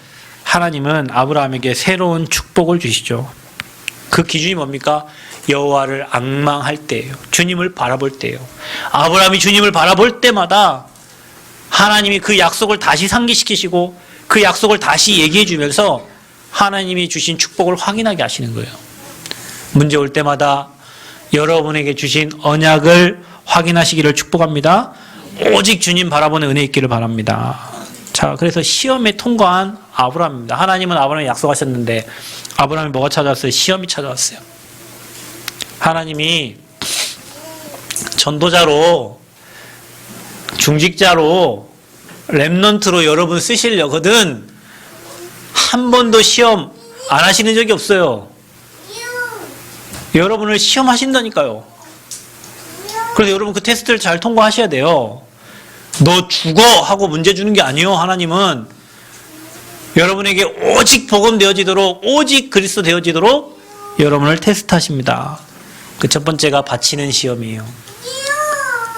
하나님은 아브라함에게 새로운 축복을 주시죠. 그 기준이 뭡니까? 여호와를 앙망할 때예요. 주님을 바라볼 때예요. 아브라함이 주님을 바라볼 때마다 하나님이 그 약속을 다시 상기시키시고 그 약속을 다시 얘기해 주면서 하나님이 주신 축복을 확인하게 하시는 거예요. 문제 올 때마다 여러분에게 주신 언약을 확인하시기를 축복합니다. 오직 주님 바라보는 은혜 있기를 바랍니다. 자, 그래서 시험에 통과한 아브라함입니다. 하나님은 아브라함에 약속하셨는데 아브라함이 뭐가 찾아왔어요? 시험이 찾아왔어요. 하나님이 전도자로 중직자로 렘넌트로 여러분 쓰시려거든 한 번도 시험 안 하시는 적이 없어요. 여러분을 시험하신다니까요. 그래서 여러분 그 테스트를 잘 통과하셔야 돼요. 너 죽어 하고 문제 주는 게 아니에요. 하나님은 여러분에게 오직 복음 되어지도록 오직 그리스도 되어지도록 여러분을 테스트하십니다. 그 첫 번째가 바치는 시험이에요.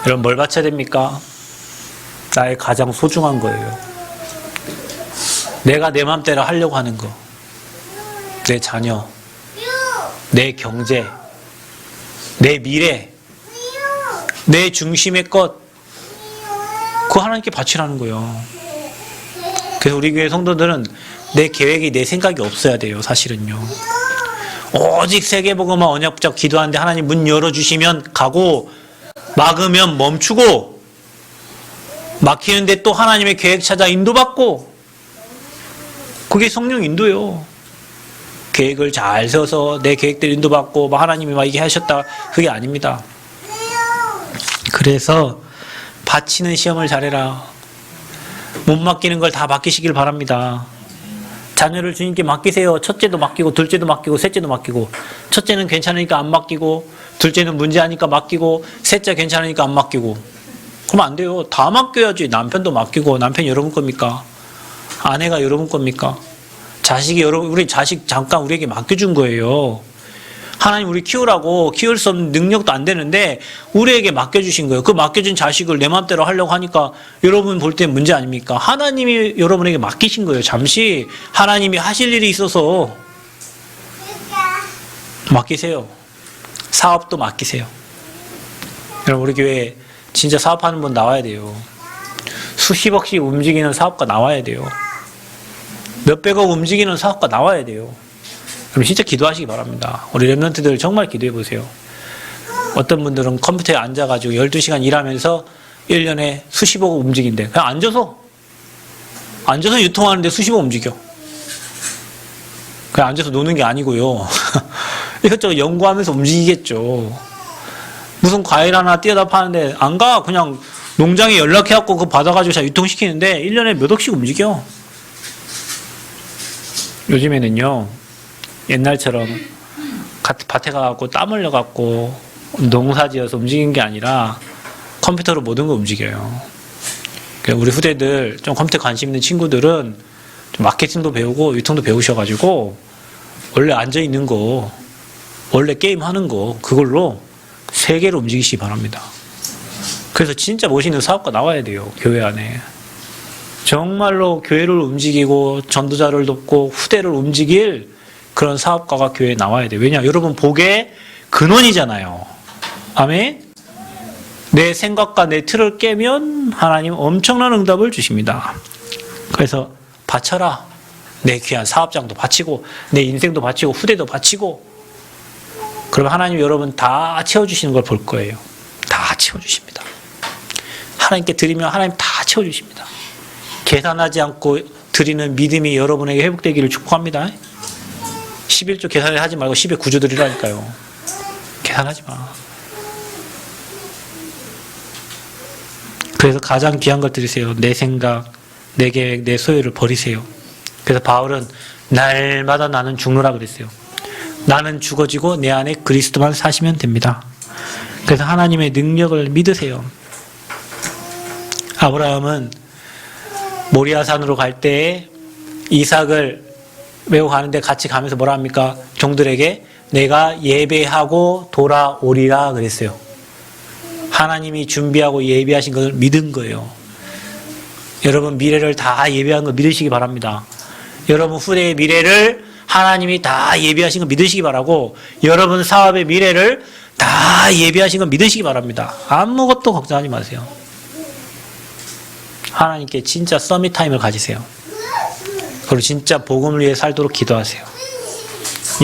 여러분 뭘 바쳐야 됩니까? 나의 가장 소중한 거예요. 내가 내 맘대로 하려고 하는 거. 내 자녀, 내 경제, 내 미래, 내 중심의 것, 그거 하나님께 바치라는 거예요. 그래서 우리 교회 성도들은 내 계획이 내 생각이 없어야 돼요. 사실은요. 오직 세계복음화 언약 붙잡고 기도하는데 하나님 문 열어주시면 가고 막으면 멈추고 막히는데 또 하나님의 계획 찾아 인도받고 그게 성령 인도예요. 계획을 잘 세워서 내 계획대로 인도받고 막 하나님이 막 이게 하셨다 그게 아닙니다. 그래서 바치는 시험을 잘해라. 못 맡기는 걸 다 맡기시길 바랍니다. 자녀를 주님께 맡기세요. 첫째도 맡기고 둘째도 맡기고 셋째도 맡기고 첫째는 괜찮으니까 안 맡기고 둘째는 문제하니까 맡기고 셋째 괜찮으니까 안 맡기고 그러면 안 돼요. 다 맡겨야지. 남편도 맡기고 남편이 여러분 겁니까? 아내가 여러분 겁니까? 자식이 여러분 우리 자식 잠깐 우리에게 맡겨준 거예요. 하나님 우리 키우라고 키울 수 없는 능력도 안 되는데 우리에게 맡겨주신 거예요. 그 맡겨준 자식을 내 맘대로 하려고 하니까 여러분 볼 때 문제 아닙니까? 하나님이 여러분에게 맡기신 거예요. 잠시 하나님이 하실 일이 있어서 맡기세요. 사업도 맡기세요. 여러분 우리 교회에 진짜 사업하는 분 나와야 돼요. 수십억씩 움직이는 사업가 나와야 돼요. 몇백억 움직이는 사업가 나와야 돼요. 그럼 진짜 기도하시기 바랍니다. 우리 랩런트들 정말 기도해 보세요. 어떤 분들은 컴퓨터에 앉아가지고 12시간 일하면서 1년에 수십억 움직인대. 그냥 앉아서 유통하는데 수십억 움직여. 그냥 앉아서 노는 게 아니고요. 이것저것 연구하면서 움직이겠죠. 무슨 과일 하나 띄어다 파는데 안 가. 그냥 농장에 연락해갖고 그거 받아가지고 잘 유통시키는데 1년에 몇 억씩 움직여. 요즘에는요. 옛날처럼 밭에 가갖고 땀 흘려갖고 농사지어서 움직이는 게 아니라 컴퓨터로 모든 거 움직여요. 우리 후대들 좀 컴퓨터 관심 있는 친구들은 좀 마케팅도 배우고 유통도 배우셔가지고 원래 앉아있는 거 원래 게임하는 거 그걸로 세계로 움직이시기 바랍니다. 그래서 진짜 멋있는 사업가 나와야 돼요. 교회 안에. 정말로 교회를 움직이고 전도자를 돕고 후대를 움직일 그런 사업가가 교회에 나와야 돼요. 왜냐? 여러분 복의 근원이잖아요. 아멘? 내 생각과 내 틀을 깨면 하나님 엄청난 응답을 주십니다. 그래서 바쳐라. 내 귀한 사업장도 바치고 내 인생도 바치고 후대도 바치고 그러면 하나님 여러분 다 채워주시는 걸 볼 거예요. 다 채워주십니다. 하나님께 드리면 하나님 다 채워주십니다. 계산하지 않고 드리는 믿음이 여러분에게 회복되기를 축복합니다. 11조 계산을 하지 말고 10의 9조 드리라니까요. 계산하지 마. 그래서 가장 귀한 걸 드리세요. 내 생각, 내 계획, 내 소유를 버리세요. 그래서 바울은 날마다 나는 죽노라 그랬어요. 나는 죽어지고 내 안에 그리스도만 사시면 됩니다. 그래서 하나님의 능력을 믿으세요. 아브라함은 모리아산으로 갈 때 이삭을 메고 가는데 같이 가면서 뭐라 합니까? 종들에게 내가 예배하고 돌아오리라 그랬어요. 하나님이 준비하고 예비하신 것을 믿은 거예요. 여러분 미래를 다 예비한 거 믿으시기 바랍니다. 여러분 후대의 미래를 하나님이 다 예비하신 거 믿으시기 바라고 여러분 사업의 미래를 다 예비하신 거 믿으시기 바랍니다. 아무것도 걱정하지 마세요. 하나님께 진짜 서밋 타임을 가지세요. 그리고 진짜 복음을 위해 살도록 기도하세요.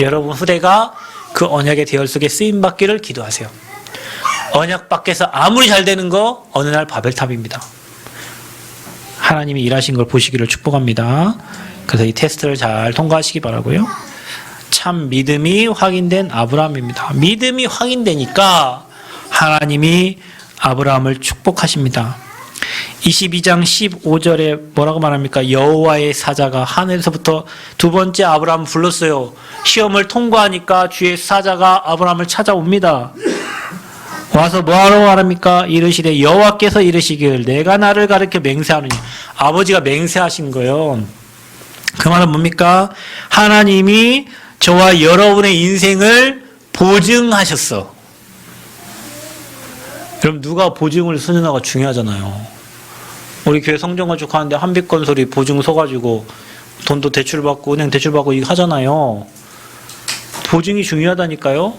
여러분 후대가 그 언약의 대열 속에 쓰임받기를 기도하세요. 언약 밖에서 아무리 잘 되는 거 어느 날 바벨탑입니다. 하나님이 일하신 걸 보시기를 축복합니다. 그래서 이 테스트를 잘 통과하시기 바라고요. 참 믿음이 확인된 아브라함입니다. 믿음이 확인되니까 하나님이 아브라함을 축복하십니다. 22장 15절에 뭐라고 말합니까? 여호와의 사자가 하늘에서부터 두 번째 아브라함을 불렀어요. 시험을 통과하니까 주의 사자가 아브라함을 찾아옵니다. 와서 뭐하러 말합니까? 이르시되 여호와께서 이르시기를 내가 나를 가르쳐 맹세하느니. 아버지가 맹세하신 거예요. 그 말은 뭡니까? 하나님이 저와 여러분의 인생을 보증하셨어. 여러분 누가 보증을 쓰느냐가 중요하잖아요. 우리 교회 성전건축 하는데 한빛건설이 보증 서가지고 돈도 대출받고 은행 대출받고 이거 하잖아요. 보증이 중요하다니까요.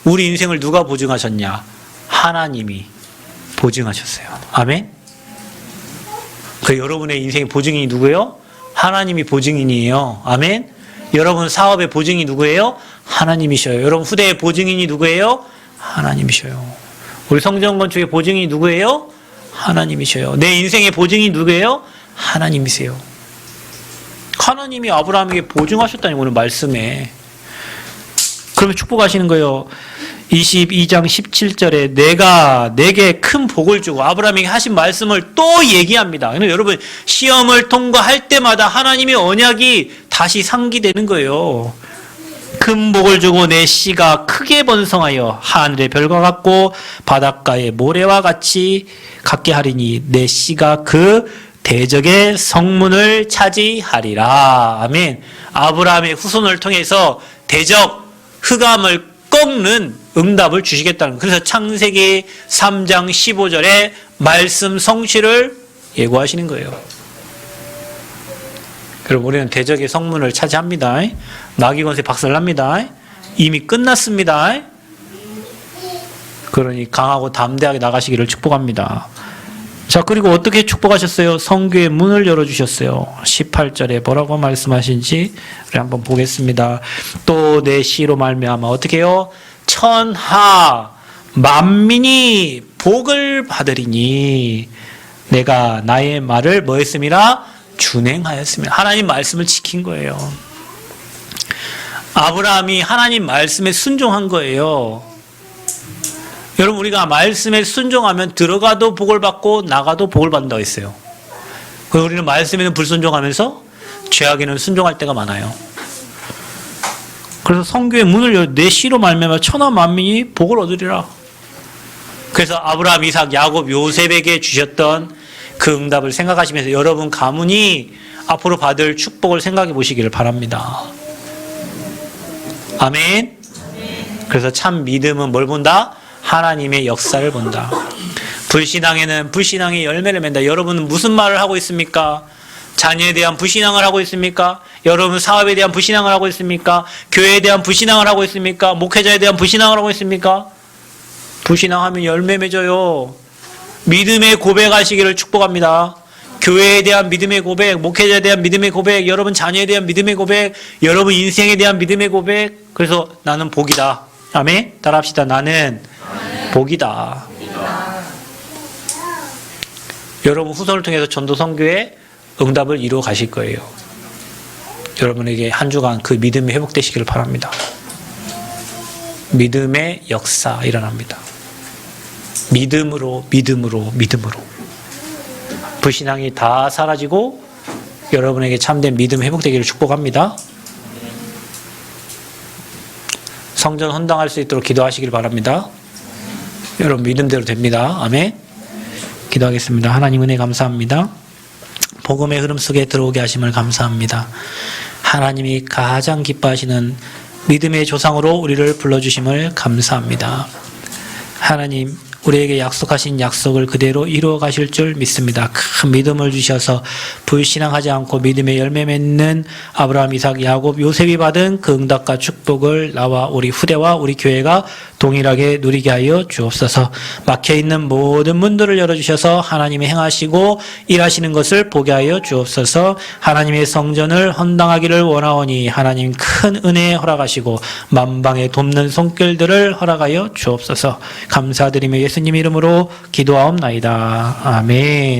우리 인생을 누가 보증하셨냐? 하나님이 보증하셨어요. 아멘? 그 여러분의 인생의 보증인이 누구예요? 하나님이 보증인이에요. 아멘? 여러분 사업의 보증이 누구예요? 하나님이셔요. 여러분 후대의 보증인이 누구예요? 하나님이셔요. 우리 성전건축의 보증인이 누구예요? 하나님이셔요. 내 인생의 보증이 누구예요? 하나님이세요. 하나님이 아브라함에게 보증하셨다니 오늘 말씀에. 그러면 축복하시는 거예요. 22장 17절에 내가 내게 큰 복을 주고 아브라함에게 하신 말씀을 또 얘기합니다. 여러분 시험을 통과할 때마다 하나님의 언약이 다시 상기되는 거예요. 큰 복을 주고 내 씨가 크게 번성하여 하늘의 별과 같고 바닷가의 모래와 같이 같게 하리니 내 씨가 그 대적의 성문을 차지하리라. 아멘. 아브라함의 후손을 통해서 대적 흑암을 꺾는 응답을 주시겠다는 거예요. 그래서 창세기 3장 15절에 말씀 성취를 예고하시는 거예요. 여러분 우리는 대적의 성문을 차지합니다. 마귀 권세 박살납니다. 이미 끝났습니다. 그러니 강하고 담대하게 나가시기를 축복합니다. 자, 그리고 어떻게 축복하셨어요? 성교의 문을 열어주셨어요. 18절에 뭐라고 말씀하신지 우리 한번 보겠습니다. 또 내 씨로 말미암아 어떻게 해요? 천하 만민이 복을 받으리니 내가 나의 말을 뭐 했음이라? 준행하였습니다. 하나님 말씀을 지킨 거예요. 아브라함이 하나님 말씀에 순종한 거예요. 여러분 우리가 말씀에 순종하면 들어가도 복을 받고 나가도 복을 받는다고 했어요. 그래서 우리는 말씀에는 불순종하면서 죄악에는 순종할 때가 많아요. 그래서 성교의 문을 열 내 씨로 말미암아 천하 만민이 복을 얻으리라. 그래서 아브라함, 이삭, 야곱, 요셉에게 주셨던 그 응답을 생각하시면서 여러분 가문이 앞으로 받을 축복을 생각해 보시기를 바랍니다. 아멘. 그래서 참 믿음은 뭘 본다? 하나님의 역사를 본다. 불신앙에는 불신앙의 열매를 맺는다. 여러분은 무슨 말을 하고 있습니까? 자녀에 대한 불신앙을 하고 있습니까? 여러분 사업에 대한 불신앙을 하고 있습니까? 교회에 대한 불신앙을 하고 있습니까? 목회자에 대한 불신앙을 하고 있습니까? 불신앙하면 열매 맺어요. 믿음의 고백하시기를 축복합니다. 교회에 대한 믿음의 고백, 목회자에 대한 믿음의 고백, 여러분 자녀에 대한 믿음의 고백, 여러분 인생에 대한 믿음의 고백. 그래서 나는 복이다. 아멘? 따라합시다. 나는 복이다. 여러분 후손을 통해서 전도 선교에 응답을 이루어 가실 거예요. 여러분에게 한 주간 그 믿음이 회복되시기를 바랍니다. 믿음의 역사 일어납니다. 믿음으로 믿음으로 믿음으로 불신앙이 다 사라지고 여러분에게 참된 믿음 회복되기를 축복합니다. 성전 헌당할 수 있도록 기도하시길 바랍니다. 여러분 믿음대로 됩니다. 아멘. 기도하겠습니다. 하나님 은혜 감사합니다. 복음의 흐름 속에 들어오게 하심을 감사합니다. 하나님이 가장 기뻐하시는 믿음의 조상으로 우리를 불러주심을 감사합니다. 하나님, 우리에게 약속하신 약속을 그대로 이루어 가실 줄 믿습니다. 큰 믿음을 주셔서 불신앙하지 않고 믿음의 열매 맺는 아브라함, 이삭, 야곱, 요셉이 받은 그 응답과 축복을 나와 우리 후대와 우리 교회가 동일하게 누리게 하여 주옵소서. 막혀있는 모든 문들을 열어주셔서 하나님이 행하시고 일하시는 것을 보게 하여 주옵소서. 하나님의 성전을 헌당하기를 원하오니 하나님 큰 은혜 허락하시고 만방에 돕는 손길들을 허락하여 주옵소서. 감사드리며 예수님 이름으로 기도하옵나이다. 아멘.